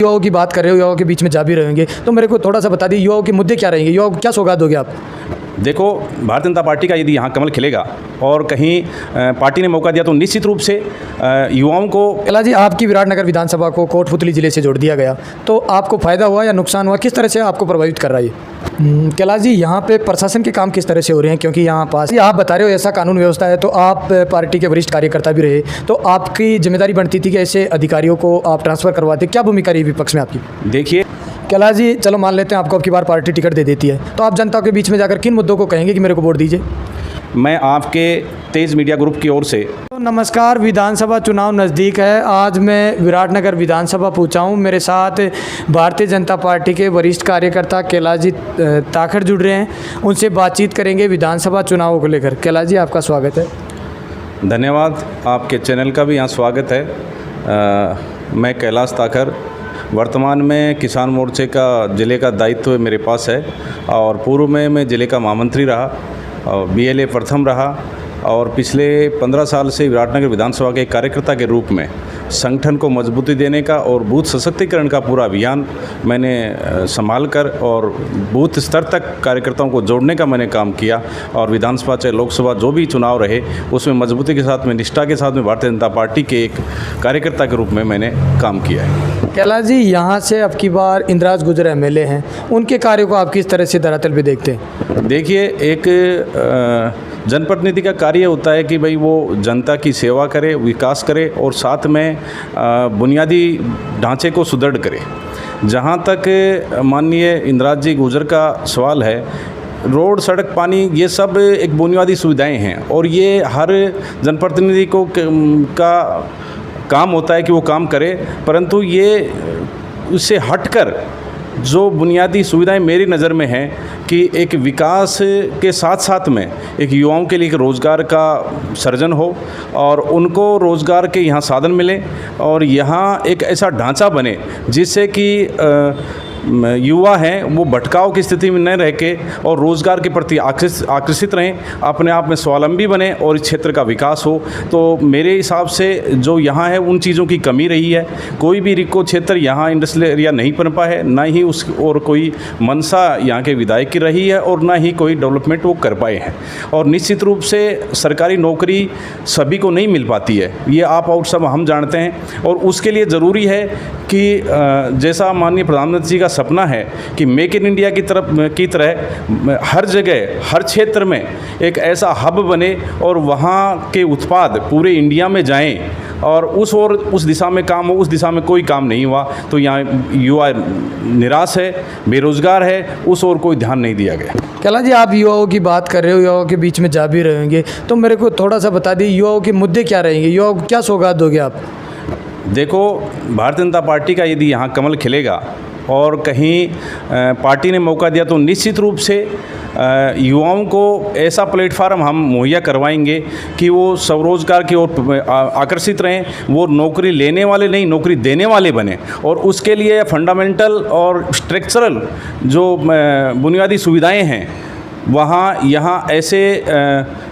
युवाओं की बात कर रहे हो, युवाओं के बीच में जा भी रहेंगे, तो मेरे को थोड़ा सा बता दीजिए युवाओं के मुद्दे क्या रहेंगे, युवाओं को क्या सौगात दोगे आप? देखो, भारतीय जनता पार्टी का यदि यहाँ कमल खिलेगा और कहीं पार्टी ने मौका दिया तो निश्चित रूप से युवाओं को। कैलाश जी, आपकी विराटनगर विधानसभा को कोटपुतली जिले से जोड़ दिया गया, तो आपको फ़ायदा हुआ या नुकसान हुआ, किस तरह से आपको प्रभावित कर रहा है ये? कैलाश जी, यहाँ पे प्रशासन के काम किस तरह से हो रहे हैं, क्योंकि यहाँ पास आप बता रहे हो ऐसा कानून व्यवस्था है, तो आप पार्टी के वरिष्ठ कार्यकर्ता भी रहे, तो आपकी जिम्मेदारी बनती थी कि ऐसे अधिकारियों को आप ट्रांसफ़र करवाते, क्या भूमिका रही विपक्ष में आपकी? देखिए कैलाश जी, चलो मान लेते हैं आपको अब की बार पार्टी टिकट दे देती है, तो आप जनता के बीच में जाकर किन मुद्दों को कहेंगे कि मेरे को वोट दीजिए? मैं आपके तेज मीडिया ग्रुप की ओर से तो नमस्कार, विधानसभा चुनाव नज़दीक है। आज मैं विराटनगर विधानसभा पहुंचा हूं। मेरे साथ भारतीय जनता पार्टी के वरिष्ठ कार्यकर्ता कैलाश जी ताखड़ जुड़ रहे हैं, उनसे बातचीत करेंगे विधानसभा चुनावों को लेकर। कैलाश जी, आपका स्वागत है। धन्यवाद, आपके चैनल का भी यहाँ स्वागत है। मैं कैलाश ताखड़, वर्तमान में किसान मोर्चे का ज़िले का दायित्व मेरे पास है और पूर्व में मैं ज़िले का महामंत्री रहा और BLA प्रथम रहा और पिछले 15 साल से विराटनगर विधानसभा के कार्यकर्ता के रूप में संगठन को मजबूती देने का और बूथ सशक्तिकरण का पूरा अभियान मैंने संभाल कर और बूथ स्तर तक कार्यकर्ताओं को जोड़ने का मैंने काम किया और विधानसभा चाहे लोकसभा जो भी चुनाव रहे उसमें मजबूती के साथ में, निष्ठा के साथ में भारतीय जनता पार्टी के एक कार्यकर्ता के रूप में मैंने काम किया है। कैलाश जी, यहाँ से अब की बार इंद्राज गुजर MLA हैं, उनके कार्यों को आप किस तरह से धरातल पे देखते हैं? देखिए, एक जनप्रतिनिधि का कार्य होता है कि भाई वो जनता की सेवा करे, विकास करे और साथ में बुनियादी ढांचे को सुदृढ़ करे। जहाँ तक माननीय इंद्राज जी गुजर का सवाल है, रोड, सड़क, पानी, ये सब एक बुनियादी सुविधाएं हैं और ये हर जनप्रतिनिधि को का काम होता है कि वो काम करे, परंतु ये उससे हटकर जो बुनियादी सुविधाएं मेरी नज़र में हैं कि एक विकास के साथ साथ में एक युवाओं के लिए एक रोज़गार का सृजन हो और उनको रोज़गार के यहाँ साधन मिले और यहाँ एक ऐसा ढांचा बने जिससे कि युवा हैं वो भटकाव की स्थिति में न रह के और रोज़गार के प्रति आकर्षित रहें, अपने आप में स्वावलंबी बने और इस क्षेत्र का विकास हो। तो मेरे हिसाब से जो यहाँ है उन चीज़ों की कमी रही है। कोई भी रिको क्षेत्र यहाँ इंडस्ट्रियल एरिया नहीं बन पाया है, ना ही उस और कोई मंशा यहाँ के विधायक की रही है और ना ही कोई डेवलपमेंट वो कर पाए हैं। और निश्चित रूप से सरकारी नौकरी सभी को नहीं मिल पाती है, ये आप और सब हम जानते हैं और उसके लिए ज़रूरी है कि जैसा माननीय प्रधानमंत्री जी का सपना है कि मेक इन इंडिया की तरह हर जगह, हर क्षेत्र में एक ऐसा हब बने और वहाँ के उत्पाद पूरे इंडिया में जाएं और उस दिशा में काम हो। उस दिशा में कोई काम नहीं हुआ तो यहाँ युवा निराश है, बेरोज़गार है, उस ओर कोई ध्यान नहीं दिया गया। कैलाश जी, आप युवाओं की बात कर रहे हो, युवाओं के बीच में जा भी रहेंगे, तो मेरे को थोड़ा सा बता दीजिए युवाओं के मुद्दे क्या रहेंगे, युवाओं को क्या सौगात दोगे आप? देखो, भारतीय जनता पार्टी का यदि यहाँ कमल खिलेगा और कहीं पार्टी ने मौका दिया तो निश्चित रूप से युवाओं को ऐसा प्लेटफार्म हम मुहैया करवाएंगे कि वो स्वरोजगार की ओर आकर्षित रहें, वो नौकरी लेने वाले नहीं नौकरी देने वाले बने और उसके लिए फंडामेंटल और स्ट्रक्चरल जो बुनियादी सुविधाएं हैं वहाँ यहाँ ऐसे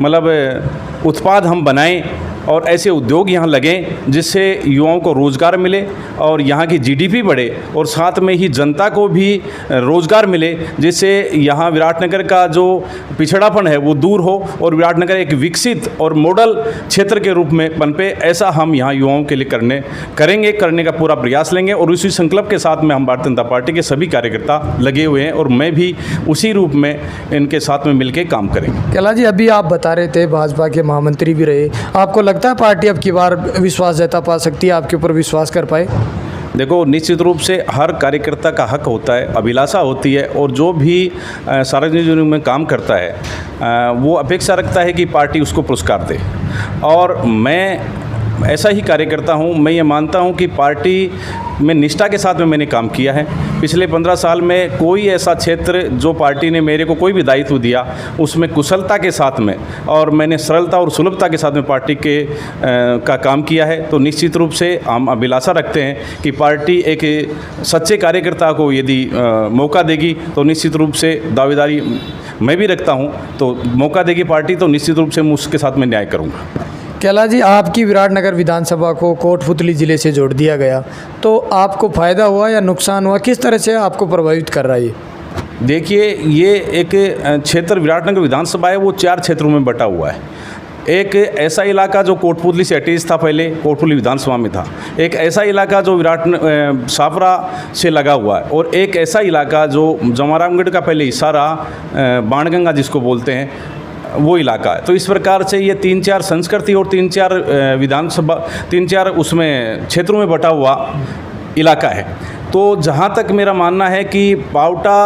मतलब उत्पाद हम बनाएं और ऐसे उद्योग यहाँ लगें जिससे युवाओं को रोज़गार मिले और यहाँ की GDP बढ़े और साथ में ही जनता को भी रोज़गार मिले, जिससे यहाँ विराटनगर का जो पिछड़ापन है वो दूर हो और विराटनगर एक विकसित और मॉडल क्षेत्र के रूप में पनपे। ऐसा हम यहाँ युवाओं के लिए करने का पूरा प्रयास लेंगे और उसी संकल्प के साथ में हम भारतीय जनता पार्टी के सभी कार्यकर्ता लगे हुए हैं और मैं भी उसी रूप में इनके साथ में मिलकर काम करेंगे। कैलाश जी, अभी आप बता रहे थे भाजपा के महामंत्री भी रहे, आपको लगता है पार्टी अब की बार विश्वास जता पा सकती है, आपके ऊपर विश्वास कर पाए? देखो, निश्चित रूप से हर कार्यकर्ता का हक होता है, अभिलाषा होती है और जो भी सार्वजनिक जीवन में काम करता है वो अपेक्षा रखता है कि पार्टी उसको पुरस्कार दे और मैं ऐसा ही कार्यकर्ता हूँ। मैं ये मानता हूँ कि पार्टी में निष्ठा के साथ में मैंने काम किया है। पिछले 15 साल में कोई ऐसा क्षेत्र जो पार्टी ने मेरे को कोई भी दायित्व दिया उसमें कुशलता के साथ में और मैंने सरलता और सुलभता के साथ में पार्टी का काम किया है। तो निश्चित रूप से हम अभिलाषा रखते हैं कि पार्टी एक सच्चे कार्यकर्ता को यदि मौका देगी तो निश्चित रूप से दावेदारी मैं भी रखता हूँ, तो मौका देगी पार्टी तो निश्चित रूप से मैं उसके साथ में न्याय करूँगा। कैलाश जी, आपकी विराटनगर विधानसभा को कोटपुतली ज़िले से जोड़ दिया गया, तो आपको फ़ायदा हुआ या नुकसान हुआ? किस तरह से आपको प्रभावित कर रहा है ये? देखिए, ये एक क्षेत्र विराटनगर विधानसभा है, वो 4 क्षेत्रों में बटा हुआ है। एक ऐसा इलाका जो कोटपुतली से अटैच था, पहले कोटपुतली विधानसभा में था। एक ऐसा इलाका जो साफरा से लगा हुआ है, और एक ऐसा इलाका जो जमारामगढ़ का पहले हिस्सा रहा, बाणगंगा जिसको बोलते हैं, वो इलाका है। तो इस प्रकार से ये 3-4 संस्कृति और 3-4 विधानसभा 3-4 उसमें क्षेत्रों में बटा हुआ इलाका है। तो जहाँ तक मेरा मानना है कि पावटा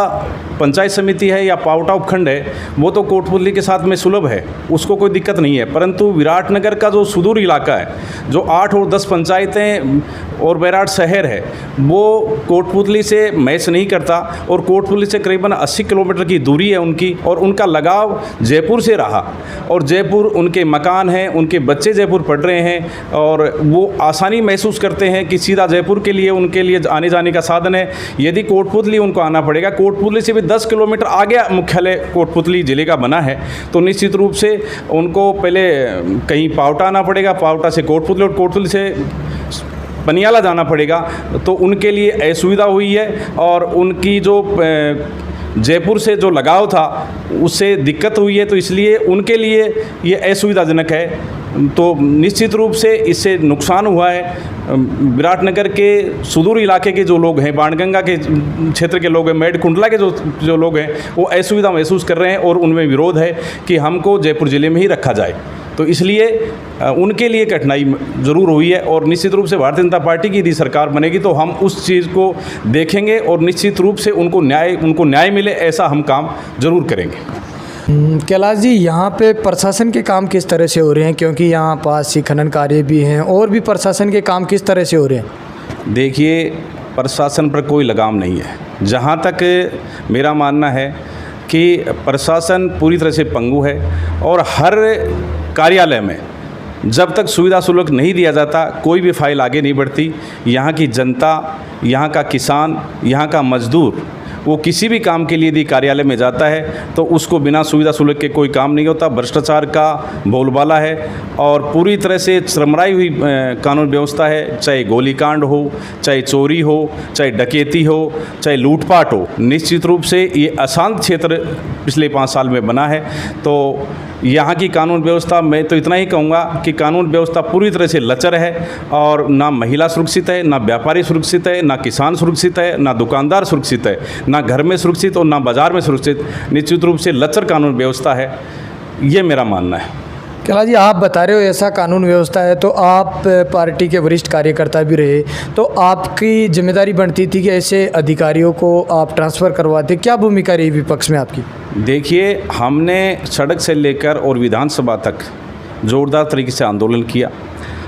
पंचायत समिति है या पावटा उपखंड है, वो तो कोटपुतली के साथ में सुलभ है, उसको कोई दिक्कत नहीं है। परंतु विराटनगर का जो सुदूर इलाका है, जो 8 और 10 पंचायतें और बैराट शहर है, वो कोटपुतली से मैच नहीं करता। और कोटपुतली से करीबन 80 किलोमीटर की दूरी है उनकी, और उनका लगाव जयपुर से रहा। और जयपुर, उनके मकान हैं, उनके बच्चे जयपुर पढ़ रहे हैं, और वो आसानी महसूस करते हैं कि सीधा जयपुर के लिए उनके लिए आने जाने का साधन है। यदि कोटपुतली उनको आना पड़ेगा, कोटपुतली से भी 10 किलोमीटर आगे मुख्यालय कोटपुतली ज़िले का बना है, तो निश्चित रूप से उनको पहले कहीं पावटा आना पड़ेगा, पावटा से कोटपुतली, और कोटपुतली से पनियाला जाना पड़ेगा। तो उनके लिए असुविधा हुई है, और उनकी जो जयपुर से जो लगाव था उससे दिक्कत हुई है, तो इसलिए उनके लिए ये असुविधाजनक है। तो निश्चित रूप से इससे नुकसान हुआ है। विराटनगर के सुदूर इलाके के जो लोग हैं, बाणगंगा के क्षेत्र के लोग हैं, मेडकुंडला के जो लोग हैं, वो असुविधा महसूस कर रहे हैं, और उनमें विरोध है कि हमको जयपुर ज़िले में ही रखा जाए। तो इसलिए उनके लिए कठिनाई ज़रूर हुई है, और निश्चित रूप से भारतीय जनता पार्टी की यदि सरकार बनेगी तो हम उस चीज़ को देखेंगे, और निश्चित रूप से उनको न्याय मिले, ऐसा हम काम ज़रूर करेंगे। कैलाश जी, यहाँ पे प्रशासन के काम किस तरह से हो रहे हैं? क्योंकि यहाँ पास ही खनन कार्य भी हैं, और भी प्रशासन के काम किस तरह से हो रहे हैं? देखिए, प्रशासन पर कोई लगाम नहीं है। जहाँ तक मेरा मानना है कि प्रशासन पूरी तरह से पंगु है, और हर कार्यालय में जब तक सुविधा शुल्क नहीं दिया जाता, कोई भी फाइल आगे नहीं बढ़ती। यहाँ की जनता, यहाँ का किसान, यहाँ का मजदूर, वो किसी भी काम के लिए यदि कार्यालय में जाता है तो उसको बिना सुविधा शुल्क के कोई काम नहीं होता। भ्रष्टाचार का बोलबाला है, और पूरी तरह से चरमराई हुई कानून व्यवस्था है। चाहे गोलीकांड हो, चाहे चोरी हो, चाहे डकैती हो, चाहे लूटपाट हो, निश्चित रूप से ये अशांत क्षेत्र पिछले 5 साल में बना है। तो यहाँ की कानून व्यवस्था, मैं तो इतना ही कहूँगा कि कानून व्यवस्था पूरी तरह से लचर है, और ना महिला सुरक्षित है, ना व्यापारी सुरक्षित है, ना किसान सुरक्षित है, ना दुकानदार सुरक्षित है, ना घर में सुरक्षित और ना बाज़ार में सुरक्षित। निश्चित रूप से लचर कानून व्यवस्था है, ये मेरा मानना है। कैलाश जी, आप बता रहे हो ऐसा कानून व्यवस्था है, तो आप पार्टी के वरिष्ठ कार्यकर्ता भी रहे, तो आपकी जिम्मेदारी बनती थी कि ऐसे अधिकारियों को आप ट्रांसफ़र करवाते। क्या भूमिका रही विपक्ष में आपकी? देखिए, हमने सड़क से लेकर और विधानसभा तक जोरदार तरीके से आंदोलन किया।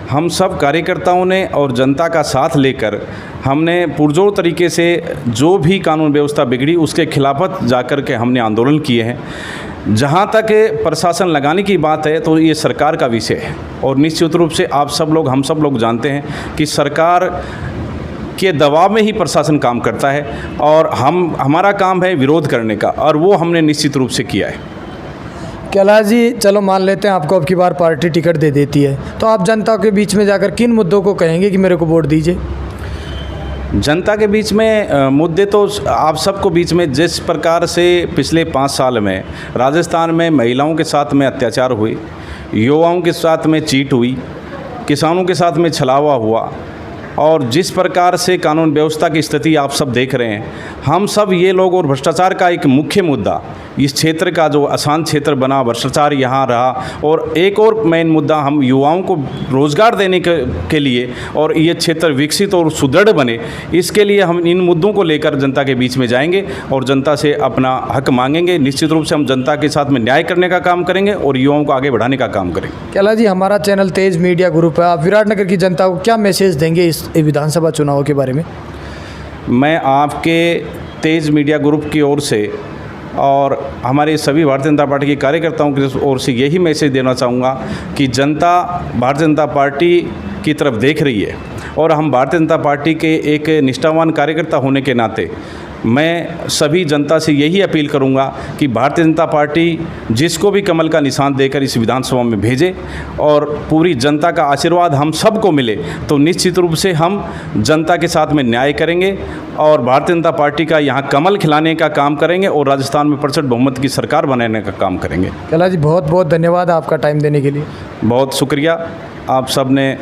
हम सब कार्यकर्ताओं ने और जनता का साथ लेकर हमने पुरजोर तरीके से जो भी कानून व्यवस्था बिगड़ी उसके खिलाफत जाकर के हमने आंदोलन किए हैं। जहाँ तक प्रशासन लगाने की बात है तो ये सरकार का विषय है, और निश्चित रूप से आप सब लोग, हम सब लोग जानते हैं कि सरकार के दबाव में ही प्रशासन काम करता है, और हमारा काम है विरोध करने का, और वो हमने निश्चित रूप से किया है। कैलाश जी, चलो मान लेते हैं आपको अब की बार पार्टी टिकट दे देती है, तो आप जनता के बीच में जाकर किन मुद्दों को कहेंगे कि मेरे को वोट दीजिए? जनता के बीच में मुद्दे तो आप सबको बीच में, जिस प्रकार से पिछले 5 साल में राजस्थान में महिलाओं के साथ में अत्याचार हुए, युवाओं के साथ में चीट हुई, किसानों के साथ में छलावा हुआ, और जिस प्रकार से कानून व्यवस्था की स्थिति आप सब देख रहे हैं, हम सब ये लोग, और भ्रष्टाचार का एक मुख्य मुद्दा इस क्षेत्र का जो अशांत क्षेत्र बना, भ्रष्टाचार यहाँ रहा, और एक और मेन मुद्दा हम युवाओं को रोज़गार देने के लिए और ये क्षेत्र विकसित और सुदृढ़ बने, इसके लिए हम इन मुद्दों को लेकर जनता के बीच में जाएंगे और जनता से अपना हक मांगेंगे। निश्चित रूप से हम जनता के साथ में न्याय करने का काम करेंगे और युवाओं को आगे बढ़ाने का काम करेंगे। कैलाश जी, हमारा चैनल तेज मीडिया ग्रुप है, आप विराटनगर की जनता को क्या मैसेज देंगे इस विधानसभा चुनाव के बारे में? मैं आपके तेज मीडिया ग्रुप की ओर से और हमारे सभी भारतीय जनता पार्टी के कार्यकर्ताओं की ओर से यही मैसेज देना चाहूँगा कि जनता भारतीय जनता पार्टी की तरफ देख रही है, और हम भारतीय जनता पार्टी के एक निष्ठावान कार्यकर्ता होने के नाते मैं सभी जनता से यही अपील करूंगा कि भारतीय जनता पार्टी जिसको भी कमल का निशान देकर इस विधानसभा में भेजे और पूरी जनता का आशीर्वाद हम सबको मिले तो निश्चित रूप से हम जनता के साथ में न्याय करेंगे और भारतीय जनता पार्टी का यहाँ कमल खिलाने का काम करेंगे और राजस्थान में प्रचंड बहुमत की सरकार बनाने का काम करेंगे। कैलाश जी बहुत बहुत धन्यवाद आपका टाइम देने के लिए। बहुत शुक्रिया, आप सब ने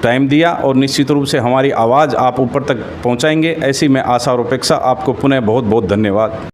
टाइम दिया और निश्चित रूप से हमारी आवाज़ आप ऊपर तक पहुंचाएंगे, ऐसी मैं आशा और अपेक्षा। आपको पुनः बहुत बहुत धन्यवाद।